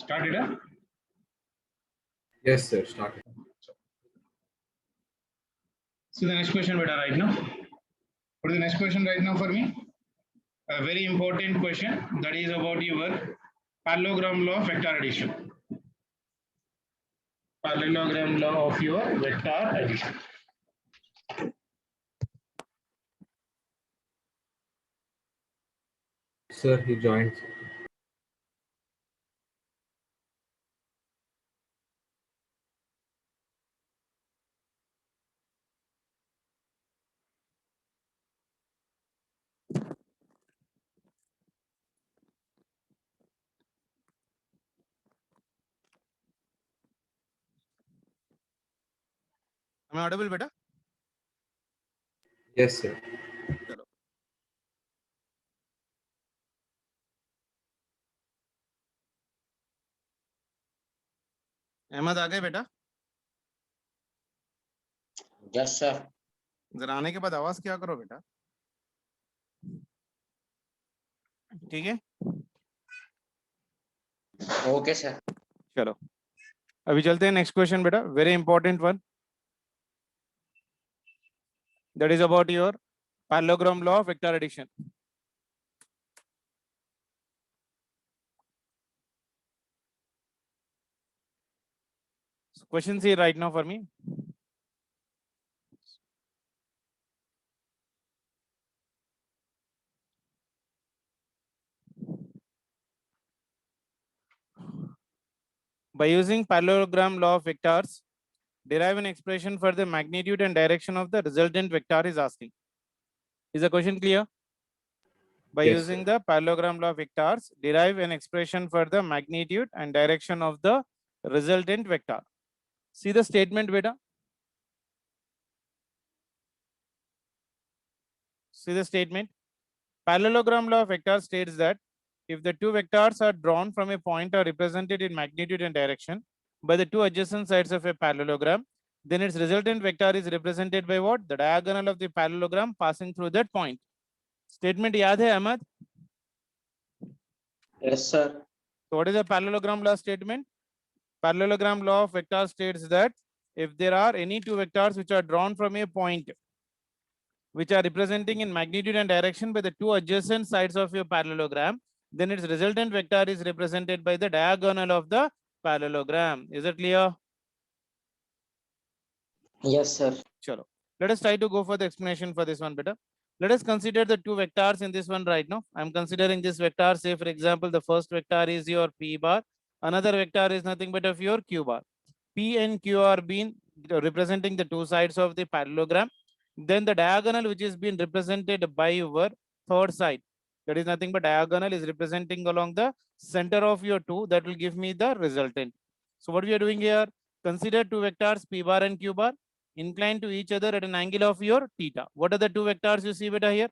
Started, huh? Yes, sir. Started. So the next question, beta, right now. What is the next question right now for me? A very important question that is about your parallelogram law of vector addition. Parallelogram law of your vector addition. Sir, he joined. Am I audible, beta? Yes, sir. चलो. अहमद आ गए बेटा? Yes sir. जरा आने के बाद आवाज क्या करो बेटा. ठीक है. Okay sir. चलो अभी चलते हैं नेक्स्ट क्वेश्चन बेटा. Very important one. That is about your parallelogram law of vector addition. So questions here right now for me. By using parallelogram law of vectors, derive an expression for the magnitude and direction of the resultant vector is asking. Is the question clear? By Yes, using sir. the parallelogram law of vectors, derive an expression for the magnitude and direction of the resultant vector. See the statement, beta. See the statement. Parallelogram law of vectors states that if the two vectors are drawn from a point or represented in magnitude and direction by the two adjacent sides of a parallelogram, then its resultant vector is represented by what? The diagonal of the parallelogram passing through that point. Statement yaad hai, Ahmad? Yes sir. So what is the parallelogram law statement? Parallelogram law of vectors states that if there are any two vectors which are drawn from a point which are representing in magnitude and direction by the two adjacent sides of your parallelogram, then its resultant vector is represented by the diagonal of the parallelogram. Is it clear? Yes sir. Chalo. Let us try to go for the explanation for this one better. Let us consider the two vectors in this one right now. I'm considering this vector. Say for example, the first vector is your p bar. Another vector is nothing but of your q bar. P and q are being representing the two sides of the parallelogram. Then the diagonal which is being represented by your third side, that is nothing but diagonal is representing along the center of your two, that will give me the resultant. So what we are doing here, consider two vectors p bar and q bar inclined to each other at an angle of your theta. What are the two vectors you see beta here?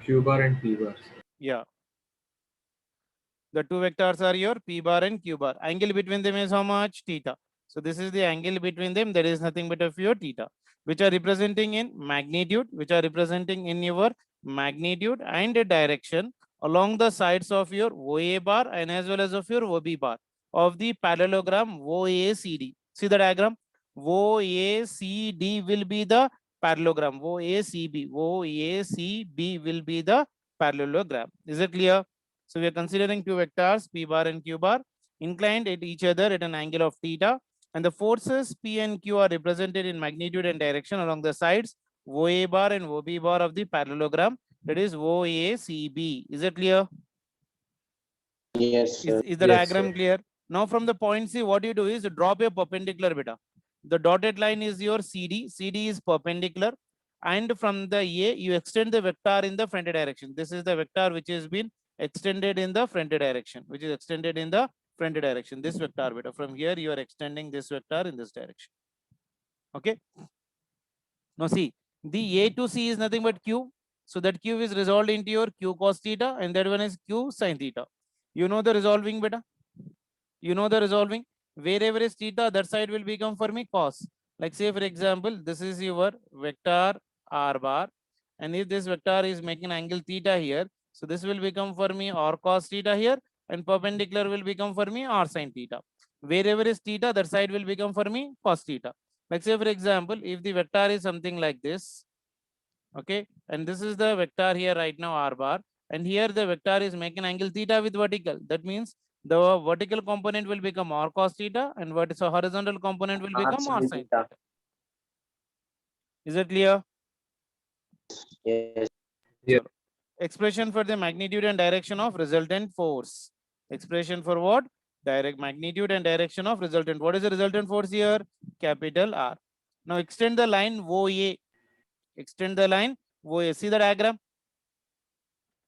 Q bar and P bar. Yeah. The two vectors are your p bar and q bar. Angle between them is how much? Theta. So this is the angle between them. There is nothing but of your theta, which are representing in magnitude, which are representing in your magnitude and direction along the sides of your OA bar and as well as of your OB bar of the parallelogram OACD. See the diagram? OACD will be the parallelogram. OACB will be the parallelogram. Is it clear? So we are considering two vectors p bar and q bar inclined at each other at an angle of theta, and the forces p and q are represented in magnitude and direction along the sides OA bar and OB bar of the parallelogram, that is OACB. Is it clear? Yes sir. Is the Yes, diagram sir. clear? Now from the point C, what you do is drop a perpendicular beta. The dotted line is your CD. CD is perpendicular, and from the A you extend the vector in the front direction. This is the vector which has been extended in the front direction, which is extended in the front direction. This vector beta, from here you are extending this vector in this direction. Okay. Now see, the A to C is nothing but Q. So that Q is resolved into your Q cos theta, and that one is Q sin theta. You know the resolving beta. You know the resolving. Wherever is theta, that side will become for me cos. Like say for example, this is your vector r bar, And if this vector is making angle theta here, so this will become for me r cos theta here, and perpendicular will become for me r sin theta. Wherever is theta, that side will become for me cos theta. Like say for example, if the vector is something like this, okay, and this is the vector here right now r bar, and here the vector is making angle theta with vertical. That means the vertical component will become r cos theta, and what is a horizontal component will become r sin theta. Is it clear? Yes. Yes. Expression for the magnitude and direction of resultant force. Expression for what? Direct magnitude and direction of resultant. What is the resultant force here? Capital R. Now extend the line OA. Extend the line OA. See the diagram?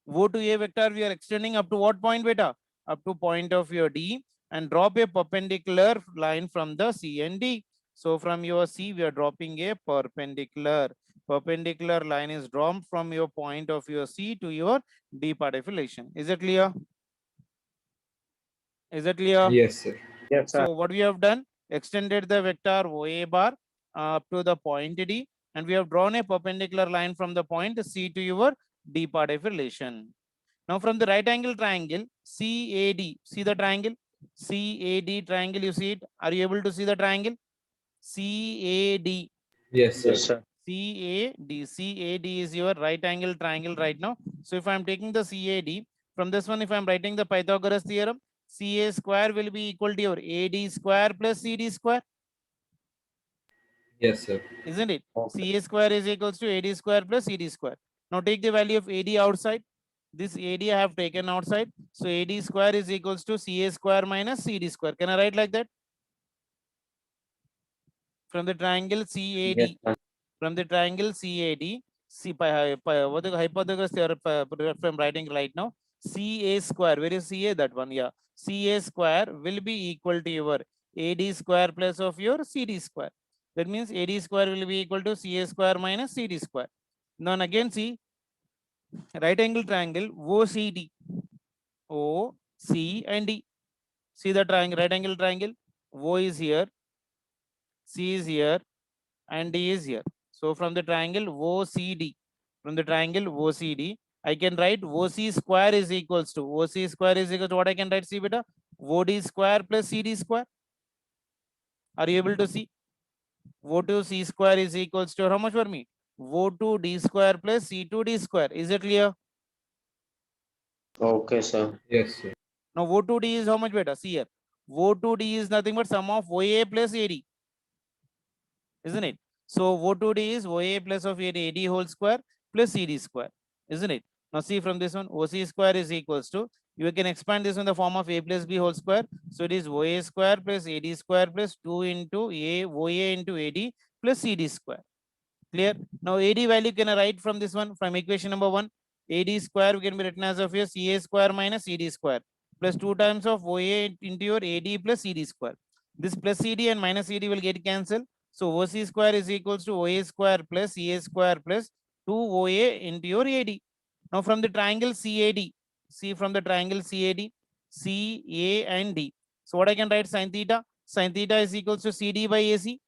O to A vector we are extending up to what point, beta? Up to point of your D, and drop a perpendicular line from the C and D. So from your C we are dropping a perpendicular. Perpendicular line is drawn from your point of your C to your D part of relation. Is it clear? Is it clear? Yes, sir. Yes, sir. So what we have done, extended the vector OA bar up to the point D, and we have drawn a perpendicular line from the point C to your D part of relation. Now from the right angle triangle, CAD, see the triangle? CAD triangle, you see it? Are you able to see the triangle? CAD. Yes, sir. Yes, sir. CAD is your right angle triangle right now. So if I'm taking the CAD, from this one, if I'm writing the Pythagoras theorem, CA square will be equal to your AD square plus CD square, Yes, sir. isn't it? Okay. CA square is equals to AD square plus CD square. Now take the value of AD outside. This AD I have taken outside. So AD square is equals to CA square minus CD square. Can I write like that? From the triangle CAD. Yes, sir. From the triangle CAD, what the hypothesis from writing right now, CA square, where is CA? That one, yeah. CA square will be equal to your AD square plus of your CD square. That means AD square will be equal to CA square minus CD square. Now again see, right angle triangle OCD, O, C and D. See the triangle, right angle triangle, O is here, C is here, and D is here. So from the triangle OCD, from the triangle OCD, I can write OC square is equals to, OC square is equal to what I can write, see beta? OD square plus CD square. Are you able to see? O2C square is equals to how much for me? O2D square plus C2D square. Is it clear? Okay, sir. Yes, sir. Now O2D is how much beta? See here. O2D is nothing but sum of OA plus AD. Isn't it? So O2D is OA plus of AD whole square plus CD square, isn't it? Now see from this one, OC square is equals to, you can expand this in the form of A plus B whole square. So it is OA square plus AD square plus 2 into OA into AD plus CD square. Clear? Now AD value can I write from this one, from equation number 1. AD square can be written as of your CA square minus CD square plus 2 times of OA into your AD plus CD square. This plus CD and minus CD will get cancelled. So OC square is equals to OA square plus CA square plus 2 OA into your AD. Now from the triangle CAD, see from the triangle CAD, CA and D. So what I can write, sin theta? Sin theta is equals to CD by AC.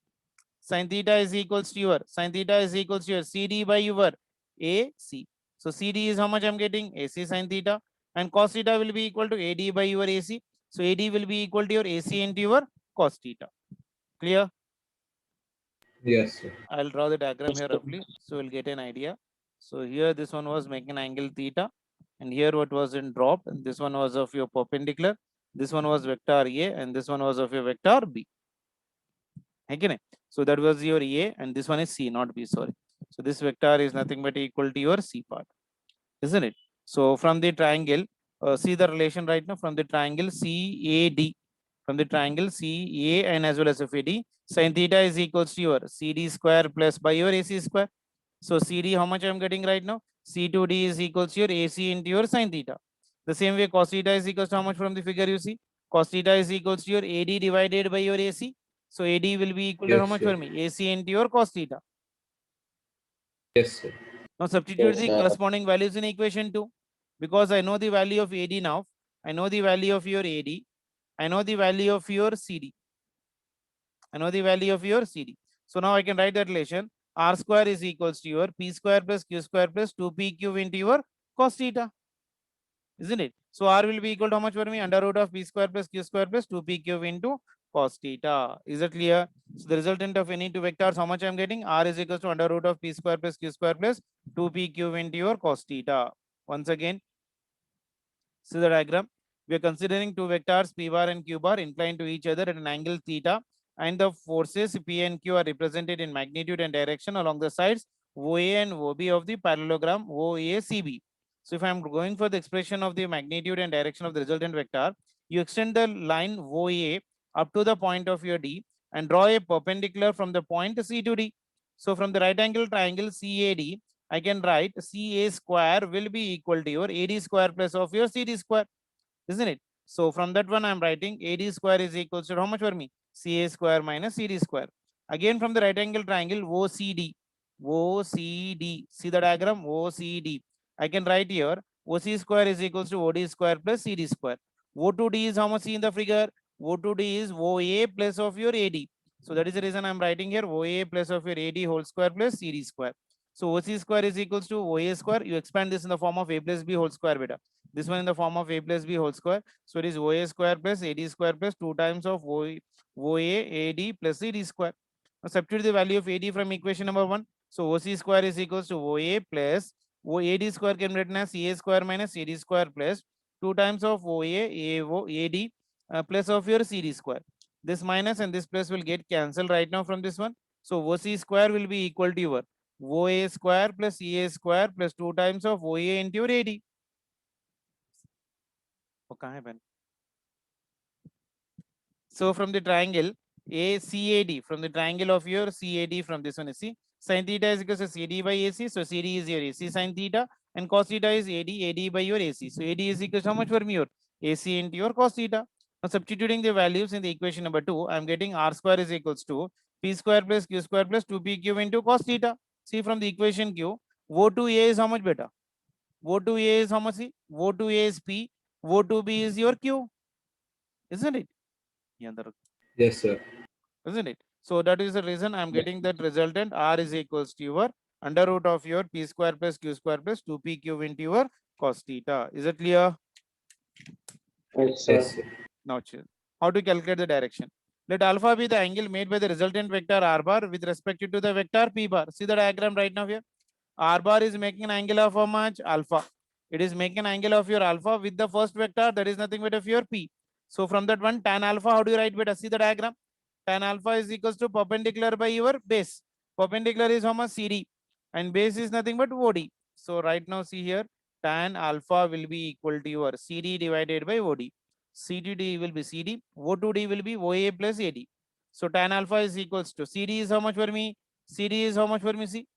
Sin theta is equals to your, sin theta is equals to your CD by your AC. So CD is how much I'm getting? AC sin theta. And cos theta will be equal to AD by your AC. So AD will be equal to your AC into your cos theta. Clear? Yes, sir. I'll draw the diagram Yes, here sir. roughly, so we'll get an idea. So here this one was making angle theta, and here what was in dropped, and this one was of your perpendicular, this one was vector A, and this one was of your vector B. Okay, so that was your A, and this one is C, not B, sorry. So this vector is nothing but equal to your C part, isn't it? So from the triangle, see the relation right now, from the triangle CAD, from the triangle CA and as well as FAD, sin theta is equals to your CD square plus by your AC square. So CD, how much I'm getting right now? C2D is equals to your AC into your sin theta. The same way cos theta is equals to how much from the figure you see? Cos theta is equals to your AD divided by your AC. So AD will be equal to how Yes, much sir. for me? AC into your cos theta. Yes, sir. Now substitute Yes, the sir. corresponding values in equation 2. Because I know the value of AD now. I know the value of your AD. I know the value of your CD. I know the value of your CD. So now I can write that relation. R square is equals to your P square plus Q square plus 2P cube into your cos theta. Isn't it? So R will be equal to how much for me? Under root of P square plus Q square plus 2P cube into cos theta. Is it clear? So the resultant of any two vectors, how much I'm getting? R is equals to under root of P square plus Q square plus 2P cube into your cos theta. Once again, see the diagram. We are considering two vectors P bar and Q bar inclined to each other at an angle theta, and the forces P and Q are represented in magnitude and direction along the sides OA and OB of the parallelogram OACB. So if I'm going for the expression of the magnitude and direction of the resultant vector, you extend the line OA up to the point of your D and draw a perpendicular from the point C to D. So from the right angle triangle CAD, I can write CA square will be equal to your AD square plus of your CD square, isn't it? So from that one, I'm writing AD square is equals to how much for me? CA square minus CD square. Again, from the right angle triangle OCD, see the diagram OCD. I can write here OC square is equals to OD square plus CD square. O2D is how much in the figure? O2D is OA plus of your AD. So that is the reason I'm writing here OA plus of your AD whole square plus CD square. So OC square is equals to OA square. You expand this in the form of A plus B whole square beta. This one in the form of A plus B whole square. So it is OA square plus AD square plus 2 times of OA AD plus CD square. Now substitute the value of AD from equation number 1. So OC square is equals to OA plus AD square can be written as CA square minus CD square plus 2 times of AD plus of your CD square. This minus and this plus will get cancelled right now from this one. So OC square will be equal to your OA square plus CA square plus 2 times of OA into your AD. So from the triangle ACAD, from the triangle of your CAD from this one, you see, sin theta is equal to CD by AC. So CD is your AC sin theta, and cos theta is AD by your AC. So AD is equal to how much for me? Your AC into your cos theta. Now substituting the values in the equation number 2, I'm getting R square is equals to P square plus Q square plus 2P cube into cos theta. See from the equation Q, O2A is how much beta? O2A is how much? See? O2A is P, O2B is your Q, isn't it? Yes, sir. Isn't it? So that is the reason I'm getting that resultant R is equals to your under root of your P square plus Q square plus 2P cube into your cos theta. Is it clear? Yes, Yes, sir. sir. Now, how to calculate the direction? Let alpha be the angle made by the resultant vector R bar with respect to the vector P bar. See the diagram right now here. R bar is making an angle of how much? Alpha. It is making an angle of your alpha with the first vector, that is nothing but of your P. So from that one, tan alpha, how do you write beta? See the diagram. Tan alpha is equals to perpendicular by your base. Perpendicular is how much? CD. And base is nothing but OD. So right now, see here, tan alpha will be equal to your CD divided by OD. CDD will be CD. O2D will be OA plus AD. So tan alpha is equals to CD is how much for me? CD is how much for me? See?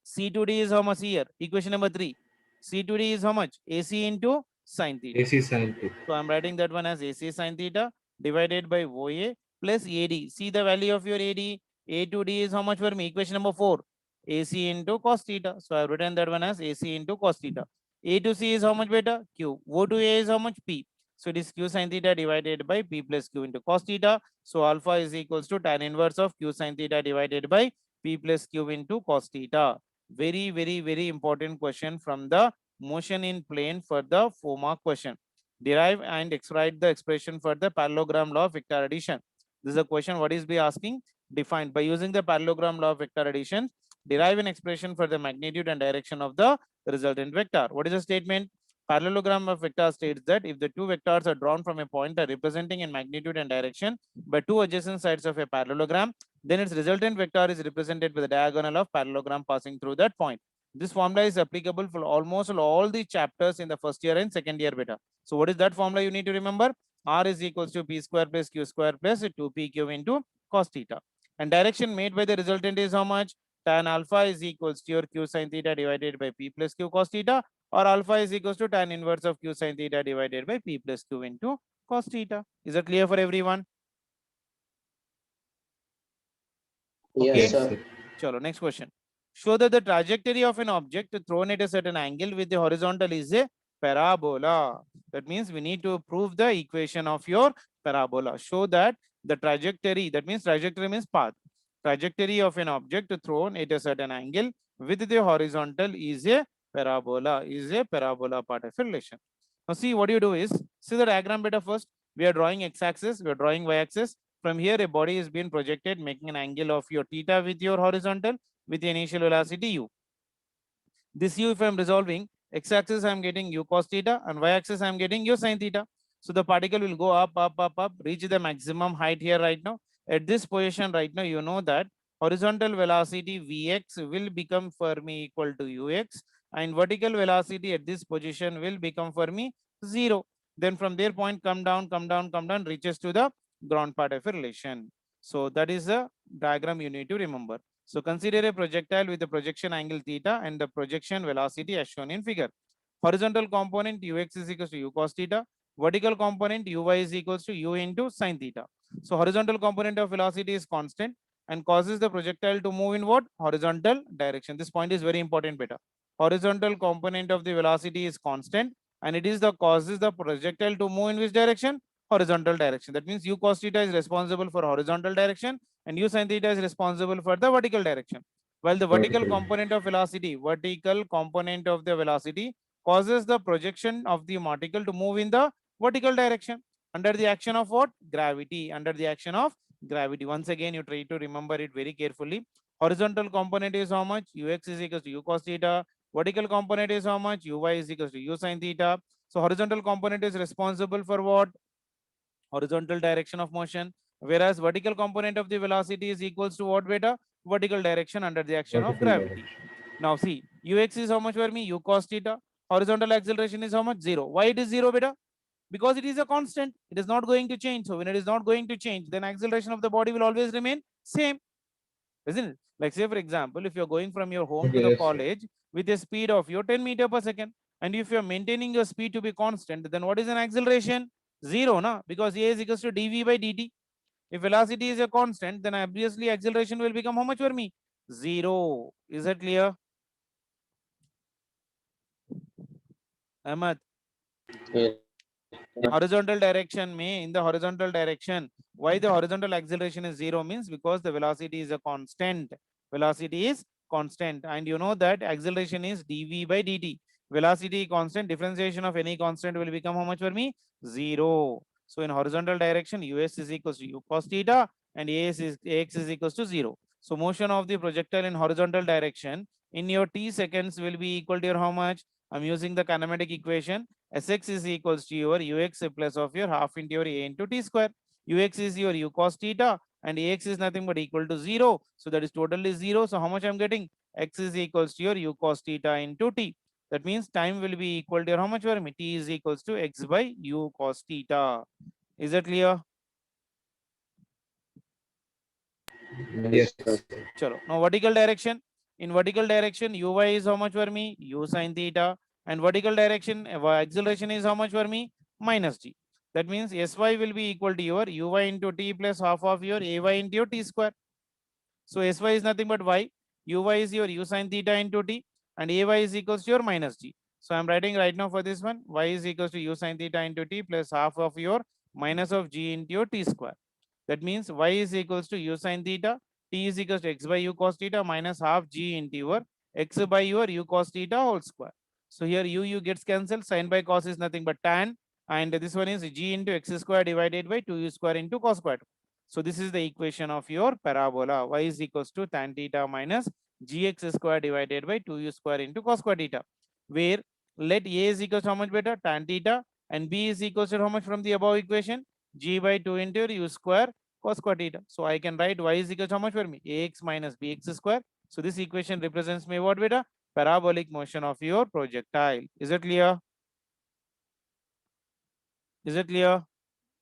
C2D is how much here? Equation number 3. C2D is how much? AC into sin theta. AC sin theta. So I'm writing that one as AC sin theta divided by OA plus AD. See the value of your AD. A to D is how much for me? Equation number 4. AC into cos theta. So I've written that one as AC into cos theta. A to C is how much beta? Q. O to A is how much? P. So it is Q sin theta divided by P plus Q into cos theta. So alpha is equals to tan inverse of Q sin theta divided by P plus Q into cos theta. Very, very, very important question from the motion in plane for the 4-mark question. Derive and write the expression for the parallelogram law of vector addition. This is a question what is be asking. Defined by using the parallelogram law of vector addition, derive an expression for the magnitude and direction of the resultant vector. What is the statement? Parallelogram of vector states that if the two vectors are drawn from a point representing in magnitude and direction by two adjacent sides of a parallelogram, then its resultant vector is represented by the diagonal of parallelogram passing through that point. This formula is applicable for almost all the chapters in the first year and second year beta. So what is that formula you need to remember? R is equals to P square plus Q square plus 2PQ into cos theta. And direction made by the resultant is how much? Tan alpha is equals to your Q sin theta divided by P plus Q cos theta, or alpha is equals to tan inverse of Q sin theta divided by P plus Q into cos theta. Is it clear for everyone? Okay. Yes, sir. Chalo, next question. Show that the trajectory of an object thrown at a certain angle with the horizontal is a parabola. That means we need to prove the equation of your parabola. Show that the trajectory, that means trajectory means path. trajectory of an object thrown at a certain angle with the horizontal is a parabola part of a relation. Now see what you do is, see the diagram better first. We are drawing x-axis, we are drawing y-axis. From here, a body is being projected, making an angle of your theta with your horizontal with the initial velocity u. This u, if I'm resolving, x-axis I'm getting u cos theta and y-axis I'm getting u sin theta. So the particle will go up, reach the maximum height here right now. At this position right now, you know that horizontal velocity Vx will become for me equal to ux, and vertical velocity at this position will become for me 0. Then from their point, come down, reaches to the ground part of a relation. So that is the diagram you need to remember. So consider a projectile with the projection angle theta and the projection velocity as shown in figure. Horizontal component ux is equals to u cos theta. Vertical component uy is equals to u into sin theta. So horizontal component of velocity is constant and causes the projectile to move in what? Horizontal direction. This point is very important, beta. Horizontal component of the velocity is constant and it is the causes the projectile to move in which direction? Horizontal direction. That means u cos theta is responsible for horizontal direction and u sin theta is responsible for the vertical direction. While the vertical component of velocity causes the projection of the particle to move in the vertical direction under the action of what? Gravity. Under the action of gravity. Once again, you try to remember it very carefully. Horizontal component is how much? Ux is equals to u cos theta. Vertical component is how much? Uy is equals to u sin theta. So horizontal component is responsible for what? Horizontal direction of motion, whereas vertical component of the velocity is equals to what, beta? Vertical direction under the action of gravity. Now see, ux is how much for me? U cos theta. Horizontal acceleration is how much? 0. Why it is 0, beta? Because it is a constant. It is not going to change. So when it is not going to change, then acceleration of the body will always remain same, isn't it? Like say for example, if you're going from your home to the college with a speed of your 10 meter per second, and if you're maintaining your speed to be constant, then what is an acceleration? 0, na? Because a is equals to dv by dt. If velocity is a constant, then obviously acceleration will become how much for me? 0. Is that clear? Ahmad? Yes. Horizontal direction may, in the horizontal direction, why the horizontal acceleration is 0 means because the velocity is a constant. Velocity is constant, and you know that acceleration is dv by dt. Velocity constant, differentiation of any constant will become how much for me? 0. So in horizontal direction, us is equals to u cos theta and ax is equals to 0. So motion of the projectile in horizontal direction in your t seconds will be equal to your how much? I'm using the kinematic equation. Sx is equals to your ux plus of your half into your a into t square. Ux is your u cos theta and ax is nothing but equal to 0. So that is totally 0. So how much I'm getting? X is equals to your u cos theta into t. That means time will be equal to your how much for me? T is equals to x by u cos theta. Is that clear? Yes, sir. Chalo. Now vertical direction. In vertical direction, uy is how much for me? U sin theta. And vertical direction, acceleration is how much for me? Minus g. That means sy will be equal to your uy into t plus half of your ay into your t square. So sy is nothing but y. Uy is your u sin theta into t. And ay is equals to your minus g. So I'm writing right now for this one. Y is equals to u sin theta into t plus half of your minus of g into your t square. That means y is equals to u sin theta, t is equals to x by u cos theta minus half g into your x by your u cos theta whole square. So here u gets cancelled, sin by cos is nothing but tan, and this one is g into x square divided by 2u square into cos square. So this is the equation of your parabola. Y is equals to tan theta minus gx square divided by 2u square into cos square theta, where let a is equals to how much, better? Tan theta, and b is equals to how much from the above equation? G by 2 into u square cos square theta. So I can write y is equal to how much for me? Ax minus bx square. So this equation represents me what, beta? Parabolic motion of your projectile. Is it clear? Is it clear?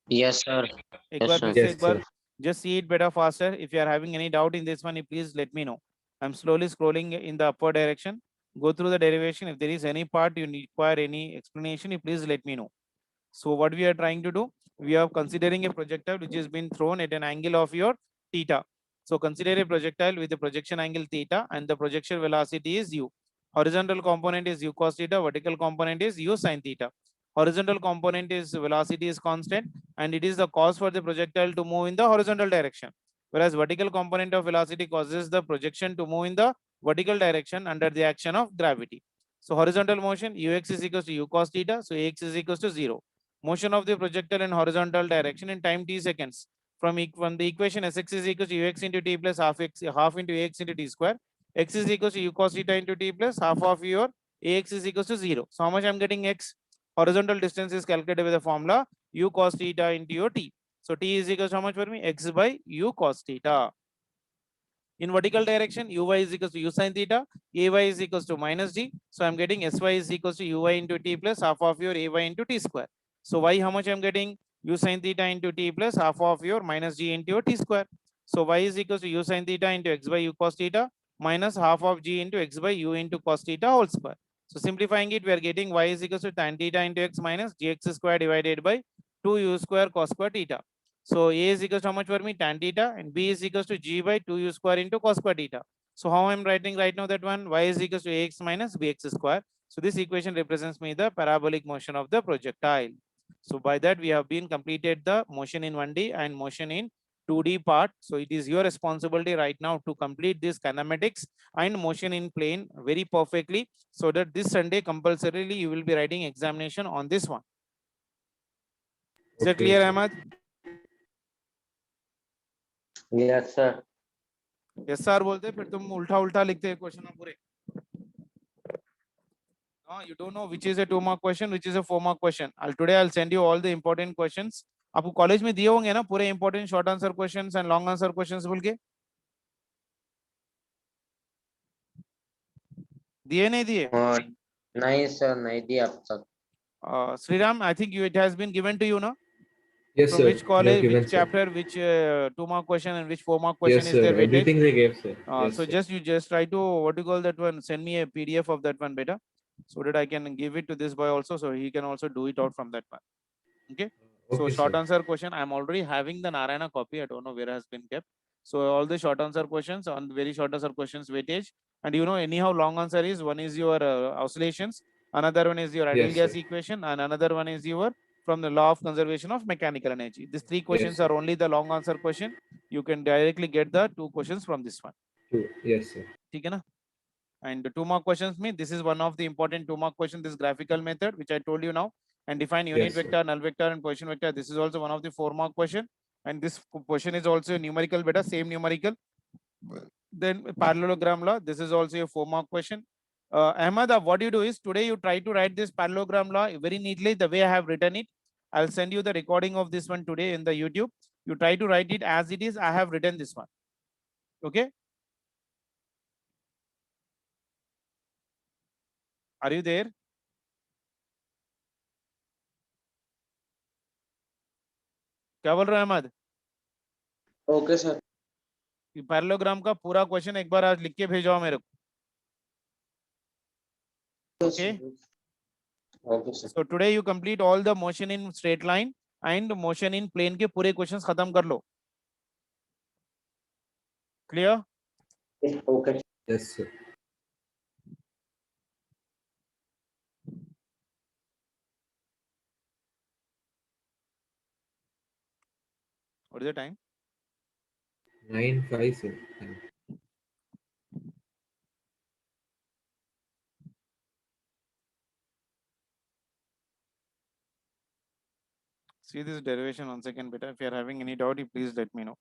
Yes, sir. एक Yes, बार sir. फिर से Yes, एक बार sir. just see it better faster. If you are having any doubt in this one, you please let me know. I'm slowly scrolling in the upward direction. Go through the derivation. If there is any part you require any explanation, you please let me know. So what we are trying to do, we are considering a projectile which has been thrown at an angle of your theta. So consider a projectile with a projection angle theta and the projection velocity is u. Horizontal component is u cos theta, vertical component is u sin theta. Horizontal component is velocity is constant and it is the cause for the projectile to move in the horizontal direction. whereas vertical component of velocity causes the projection to move in the vertical direction under the action of gravity. So horizontal motion, ux is equals to u cos theta, so ax is equals to 0. Motion of the projectile in horizontal direction in time t seconds. From the equation Sx is equals to ux into t plus half into ax into t square. X is equals to u cos theta into t plus half of your ax is equals to 0. So how much I'm getting x? Horizontal distance is calculated with the formula u cos theta into your t. So t is equals to how much for me? X by u cos theta. In vertical direction, uy is equals to u sin theta, ay is equals to minus g. So I'm getting sy is equals to uy into t plus half of your ay into t square. So y how much I'm getting? U sin theta into t plus half of your minus g into your t square. So y is equals to u sin theta into x by u cos theta minus half of g into x by u into cos theta whole square. So simplifying it, we are getting y is equals to tan theta into x minus gx square divided by 2u square cos square theta. So a is equals to how much for me? Tan theta, and b is equals to g by 2u square into cos square theta. So how I'm writing right now that one? Y is equals to ax minus bx square. So this equation represents me the parabolic motion of the projectile. So by that we have been completed the motion in 1D and motion in 2D part. So it is your responsibility right now to complete this kinematics and motion in plane very perfectly, so that this Sunday compulsorily you will be writing examination on this one. Is that clear, Ahmad? Yes, sir. Yes sir बोलते फिर तुम उल्टा उल्टा लिखते हैं question पूरे. No, you don't know which is a 2 mark question, which is a 4 mark question. Today I'll send you all the important questions. आपको college में दिए होंगे ना पूरे important short answer questions and long answer questions बोल के. दिए नहीं दिए? नहीं सर, नहीं दिया अब तक. Sriram, I think it has been given to you, no? Yes, From sir. which college, Given, which sir. chapter, which 2 mark question and which 4 mark question Yes, is sir. their weightage? Everything they gave, sir. Yes, So sir. you just try to what do you call that one? Send me a PDF of that one, beta, so that I can give it to this boy also, so he can also do it out from that one. Okay. So Okay, short sir. answer question. I'm already having the Narayana copy. I don't know where it has been kept. So all the short answer questions on very short answer questions weightage, and you know anyhow long answer is one is your oscillations, another one is your ideal Yes, gas sir. equation, and another one is your from the law of conservation of mechanical energy. These three questions sir. are only the long answer question. You can directly get the 2 questions from this one. Yes, sir. ठीक है ना? And the 2 mark questions mean this is one of the important 2 mark question, this graphical method which I told you now, and define unit Yes, sir. vector, null vector, and position vector. This is also one of the 4 mark question, and this question is also a numerical beta, same numerical. Then parallelogram law, this is also a 4 mark question. Ahmad, what you do is today you try to write this parallelogram law very neatly the way I have written it. I'll send you the recording of this one today in the YouTube. You try to write it as it is I have written this one. Okay. Are you there? क्या बोल रहे हो Ahmad? Okay sir. Parallelogram का पूरा question एक बार आज लिख के भेजो मेरे को. Okay. Okay sir. So today you complete all the motion in straight line and motion in plane के पूरे questions खत्म कर लो. Clear? Okay. Yes, sir. What is the time? 9:05, sir. See this derivation once again, beta. If you are having any doubt, you please let me know.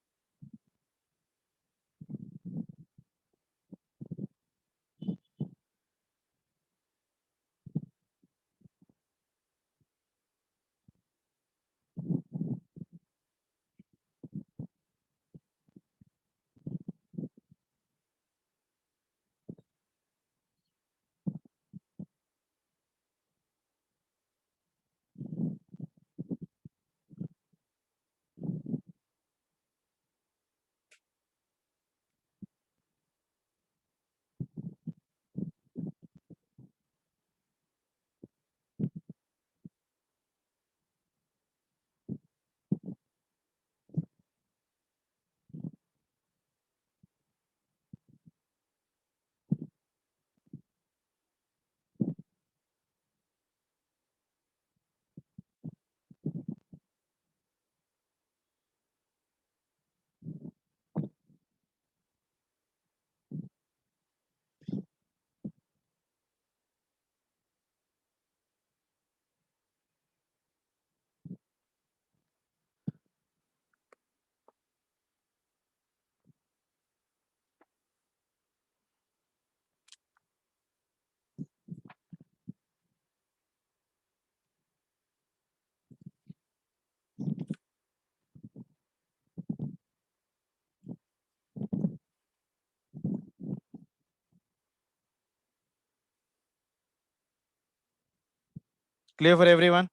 Clear for everyone?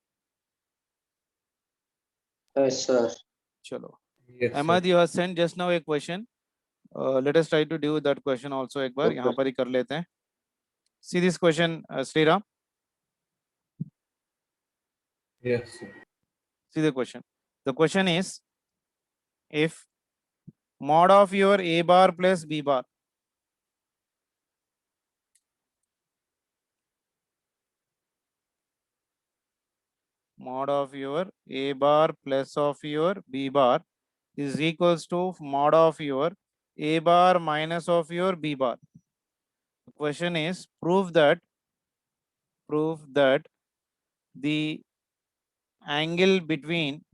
Yes, sir. Chalo. Yes, sir. Ahmad, you have sent just now a question. Let us try to do that question also एक बार यहाँ Okay. पर ही कर लेते हैं. See this question, Sriram. Yes, sir. See the question. The question is, if mod of your A bar plus B bar mod of your A bar plus of your B bar is equals to mod of your A bar minus of your B bar. The question is, prove that the angle between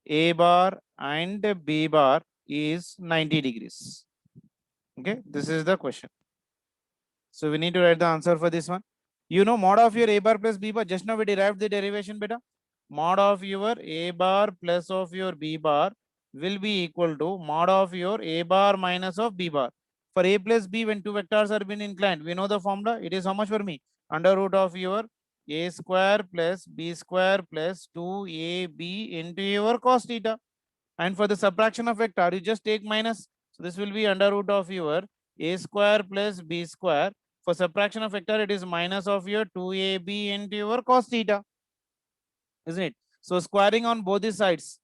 A bar and B bar is 90 degrees. Okay, this is the question. So we need to write the answer for this one. You know mod of your A bar plus B bar. Just now we derived the derivation, beta. Mod of your A bar plus of your B bar will be equal to mod of your A bar minus of B bar. For A plus B, when two vectors are being inclined, we know the formula. It is how much for me? Under root of your A square plus B square plus 2AB into your cos theta. And for the subtraction of vector, you just take minus. So this will be under root of your A square plus B square. For subtraction of vector, it is minus of your 2AB into your cos theta, isn't it? So squaring on both the sides.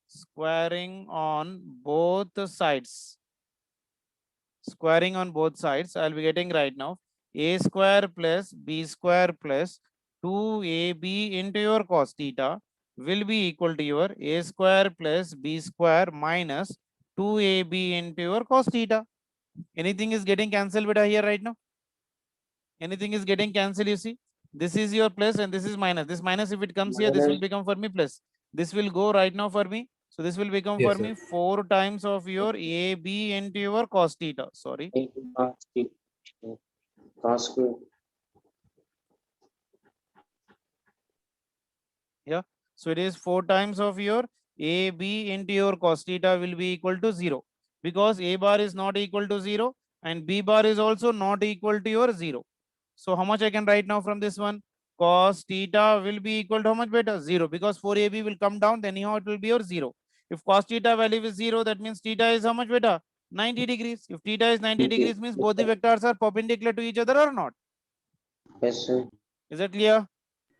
Squaring on both sides. Squaring on both sides, I'll be getting right now A square plus B square plus 2AB into your cos theta will be equal to your A square plus B square minus 2AB into your cos theta. Anything is getting cancelled beta here right now? Anything is getting cancelled, you see? This is your plus and this is minus. This minus, if it comes here, this will Minus become for me plus. This will go right now for me. So this will become Yes, for sir. me 4 times of your AB into your cos theta. Sorry. cos theta. Cos square. Yeah. So it is 4 times of your AB into your cos theta will be equal to 0. Because A bar is not equal to 0 and B bar is also not equal to your 0. So how much I can write now from this one? Cos theta will be equal to how much beta? 0. Because 4AB will come down, then anyhow it will be your 0. If cos theta value is 0, that means theta is how much beta? 90 degrees. If theta is 90 degrees, means both the vectors are perpendicular to each other or not. Yes, sir. Is that clear?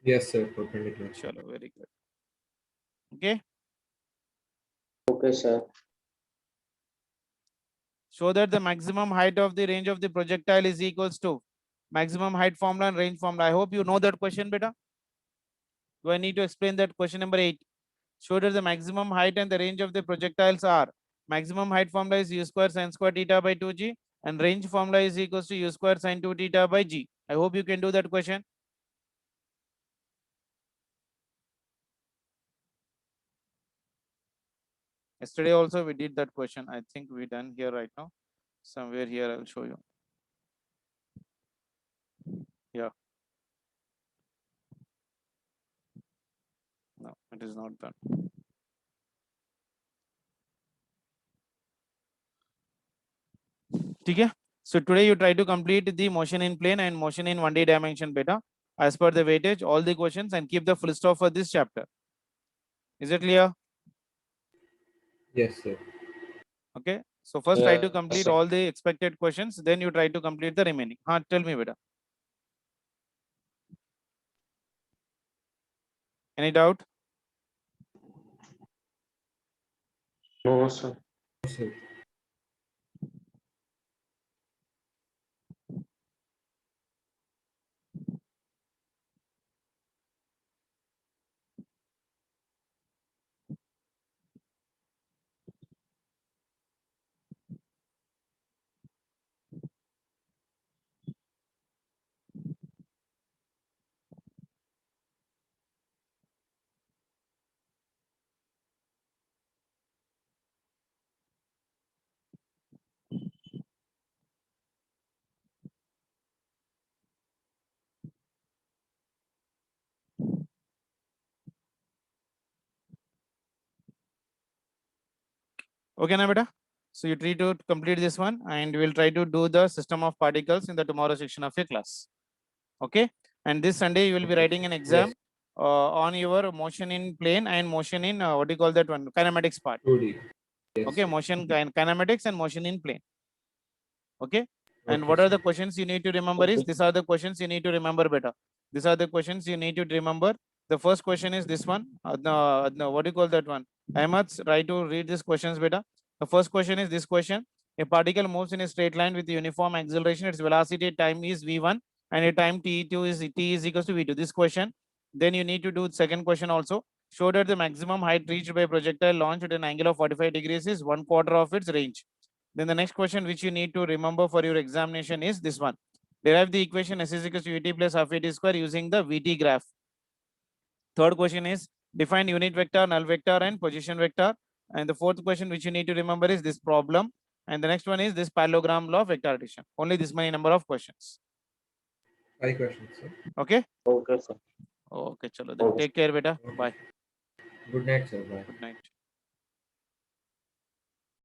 Yes, sir. Perpendicular. Chalo, very good. Okay. Okay, sir. Show that the maximum height of the range of the projectile is equals to maximum height formula and range formula. I hope you know that question, beta. Do I need to explain that? Question number 8. Show that the maximum height and the range of the projectiles are. Maximum height formula is u square sin square theta by 2g and range formula is equals to u square sin 2 theta by g. I hope you can do that question. Yesterday also we did that question. I think we done here right now. Somewhere here I'll show you. Yeah. No, it is not done. Okay. So today you try to complete the motion in plane and motion in 1D dimension beta as per the weightage, all the questions, and keep the full stop for this chapter. Is it clear? Yes, sir. Okay. So first try to Yes, complete sir. all the expected questions, then you try to complete the remaining. Tell me beta. Any doubt? No, sir. Yes, sir. Okay, na beta. So you try to complete this one and we'll try to do the system of particles in the tomorrow section of your class. Okay. And this Sunday you will be Okay. writing an exam on your motion in plane and motion in what do you call that one? Kinematics part. 2D. Yes, Okay. sir. Motion kinematics and motion in plane. Okay. And Okay, what are sir. the questions you need to remember is Okay. these are the questions you need to remember better. These are the questions you need to remember. The first question is this one. No, what do you call that one? Ahmad, try to read these questions better. The first question is this question. A particle moves in a straight line with uniform acceleration. Its velocity at time is v1 and a time t2 is t is equals to v2. This question. Then you need to do the second question also. Show that the maximum height reached by a projectile launched at an angle of 45 degrees is 1/4 of its range. Then the next question which you need to remember for your examination is this one. Derive the equation s is equals to vt plus half at square using the vt graph. Third question is define unit vector, null vector, and position vector. And the fourth question which you need to remember is this problem. And the next one is this parallelogram law of vector addition. Only this many number of questions. 5 questions, sir. Okay. Okay, sir. Okay, chalo then. Okay. Take care, beta. Okay. Bye. Good night, sir. Bye. Good night.